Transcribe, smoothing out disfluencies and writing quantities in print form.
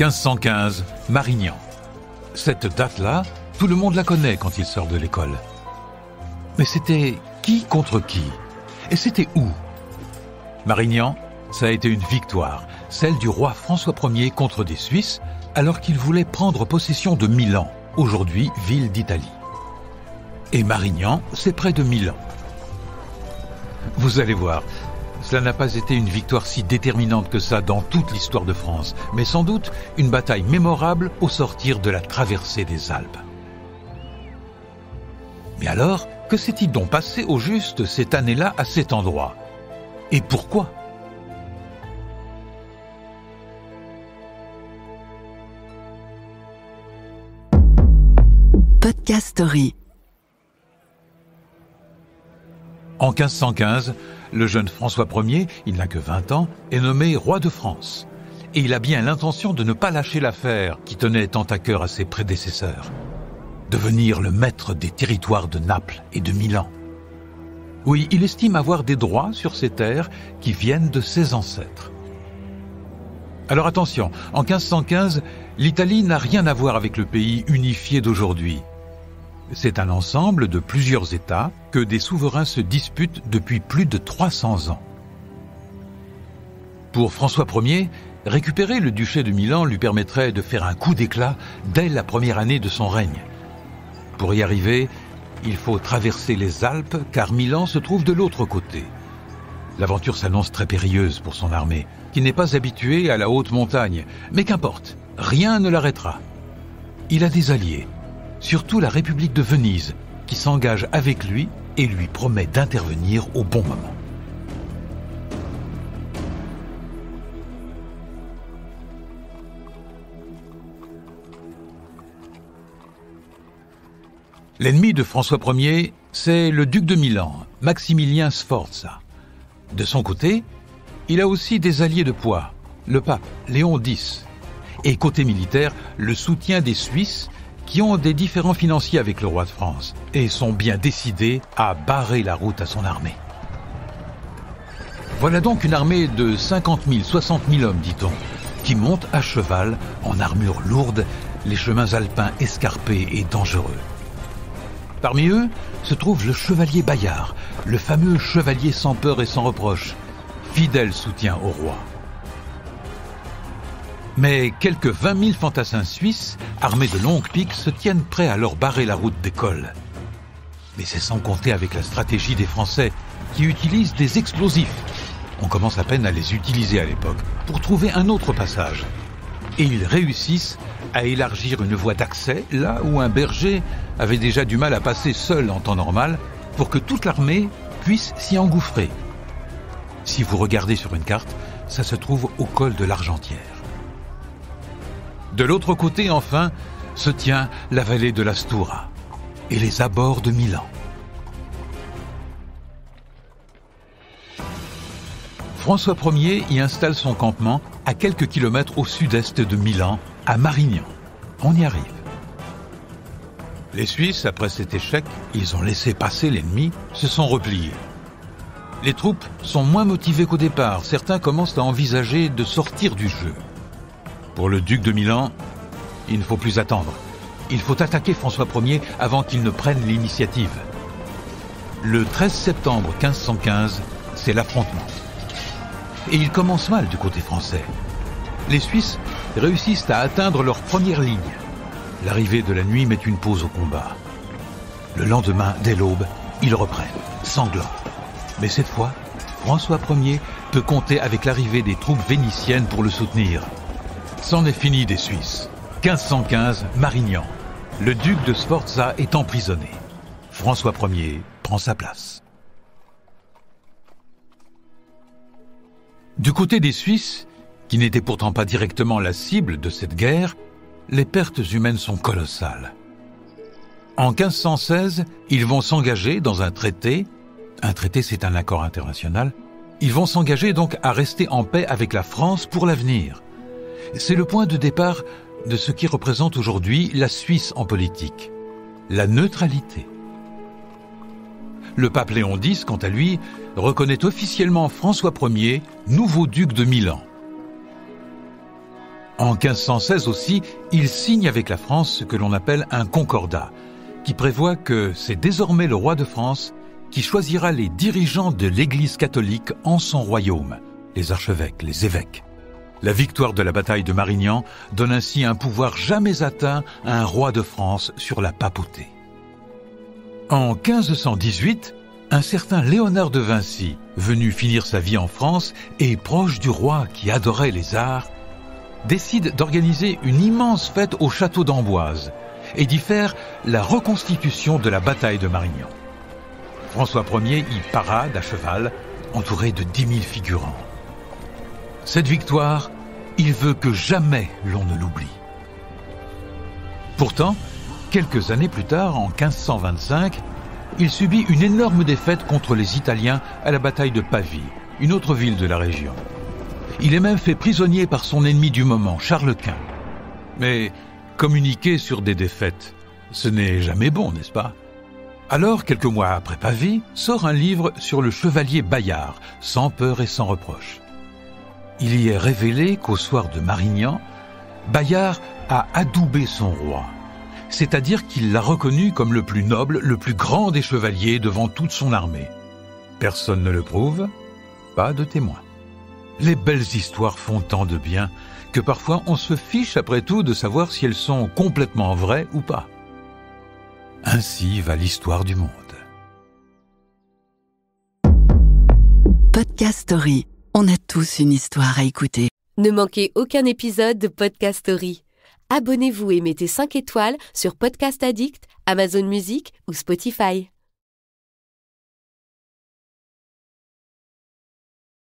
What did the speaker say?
1515, Marignan. Cette date-là, tout le monde la connaît quand il sort de l'école. Mais c'était qui contre qui? Et c'était où? Marignan, ça a été une victoire, celle du roi François Ier contre des Suisses, alors qu'il voulait prendre possession de Milan, aujourd'hui ville d'Italie. Et Marignan, c'est près de Milan. Vous allez voir, cela n'a pas été une victoire si déterminante que ça dans toute l'histoire de France, mais sans doute une bataille mémorable au sortir de la traversée des Alpes. Mais alors, que s'est-il donc passé au juste cette année-là à cet endroit? Et pourquoi? Podcast Story. En 1515, le jeune François Ier, il n'a que 20 ans, est nommé roi de France. Et il a bien l'intention de ne pas lâcher l'affaire qui tenait tant à cœur à ses prédécesseurs. Devenir le maître des territoires de Naples et de Milan. Oui, il estime avoir des droits sur ces terres qui viennent de ses ancêtres. Alors attention, en 1515, l'Italie n'a rien à voir avec le pays unifié d'aujourd'hui. C'est un ensemble de plusieurs États que des souverains se disputent depuis plus de 300 ans. Pour François Ier, récupérer le duché de Milan lui permettrait de faire un coup d'éclat dès la première année de son règne. Pour y arriver, il faut traverser les Alpes car Milan se trouve de l'autre côté. L'aventure s'annonce très périlleuse pour son armée, qui n'est pas habituée à la haute montagne, mais qu'importe, rien ne l'arrêtera. Il a des alliés. Surtout la République de Venise, qui s'engage avec lui et lui promet d'intervenir au bon moment. L'ennemi de François Ier, c'est le duc de Milan, Maximilien Sforza. De son côté, il a aussi des alliés de poids, le pape Léon X. Et côté militaire, le soutien des Suisses, qui ont des différends financiers avec le roi de France et sont bien décidés à barrer la route à son armée. Voilà donc une armée de 50 000, 60 000 hommes, dit-on, qui monte à cheval, en armure lourde, les chemins alpins escarpés et dangereux. Parmi eux se trouve le chevalier Bayard, le fameux chevalier sans peur et sans reproche, fidèle soutien au roi. Mais quelques 20 000 fantassins suisses, armés de longues piques, se tiennent prêts à leur barrer la route des cols. Mais c'est sans compter avec la stratégie des Français, qui utilisent des explosifs. On commence à peine à les utiliser à l'époque, pour trouver un autre passage. Et ils réussissent à élargir une voie d'accès, là où un berger avait déjà du mal à passer seul en temps normal, pour que toute l'armée puisse s'y engouffrer. Si vous regardez sur une carte, ça se trouve au col de l'Argentière. De l'autre côté, enfin, se tient la vallée de la Stura et les abords de Milan. François Ier y installe son campement à quelques kilomètres au sud-est de Milan, à Marignan. On y arrive. Les Suisses, après cet échec, ils ont laissé passer l'ennemi, se sont repliés. Les troupes sont moins motivées qu'au départ. Certains commencent à envisager de sortir du jeu. Pour le duc de Milan, il ne faut plus attendre. Il faut attaquer François Ier avant qu'il ne prenne l'initiative. Le 13 septembre 1515, c'est l'affrontement. Et il commence mal du côté français. Les Suisses réussissent à atteindre leur première ligne. L'arrivée de la nuit met une pause au combat. Le lendemain, dès l'aube, ils reprennent, sanglants. Mais cette fois, François Ier peut compter avec l'arrivée des troupes vénitiennes pour le soutenir. C'en est fini des Suisses. 1515, Marignan. Le duc de Sforza est emprisonné. François Ier prend sa place. Du côté des Suisses, qui n'étaient pourtant pas directement la cible de cette guerre, les pertes humaines sont colossales. En 1516, ils vont s'engager dans un traité. Un traité, c'est un accord international. Ils vont s'engager donc à rester en paix avec la France pour l'avenir. C'est le point de départ de ce qui représente aujourd'hui la Suisse en politique, la neutralité. Le pape Léon X, quant à lui, reconnaît officiellement François Ier, nouveau duc de Milan. En 1516 aussi, il signe avec la France ce que l'on appelle un concordat, qui prévoit que c'est désormais le roi de France qui choisira les dirigeants de l'Église catholique en son royaume, les archevêques, les évêques. La victoire de la bataille de Marignan donne ainsi un pouvoir jamais atteint à un roi de France sur la papauté. En 1518, un certain Léonard de Vinci, venu finir sa vie en France et proche du roi qui adorait les arts, décide d'organiser une immense fête au château d'Amboise et d'y faire la reconstitution de la bataille de Marignan. François Ier y parade à cheval, entouré de 10 000 figurants. Cette victoire, il veut que jamais l'on ne l'oublie. Pourtant, quelques années plus tard, en 1525, il subit une énorme défaite contre les Italiens à la bataille de Pavie, une autre ville de la région. Il est même fait prisonnier par son ennemi du moment, Charles Quint. Mais communiquer sur des défaites, ce n'est jamais bon, n'est-ce pas? Alors, quelques mois après Pavie, sort un livre sur le chevalier Bayard, sans peur et sans reproche. Il y est révélé qu'au soir de Marignan, Bayard a adoubé son roi, c'est-à-dire qu'il l'a reconnu comme le plus noble, le plus grand des chevaliers devant toute son armée. Personne ne le prouve, pas de témoin. Les belles histoires font tant de bien que parfois on se fiche après tout de savoir si elles sont complètement vraies ou pas. Ainsi va l'histoire du monde. Podcast Story. On a tous une histoire à écouter. Ne manquez aucun épisode de Podcast Story. Abonnez-vous et mettez 5 étoiles sur Podcast Addict, Amazon Music ou Spotify.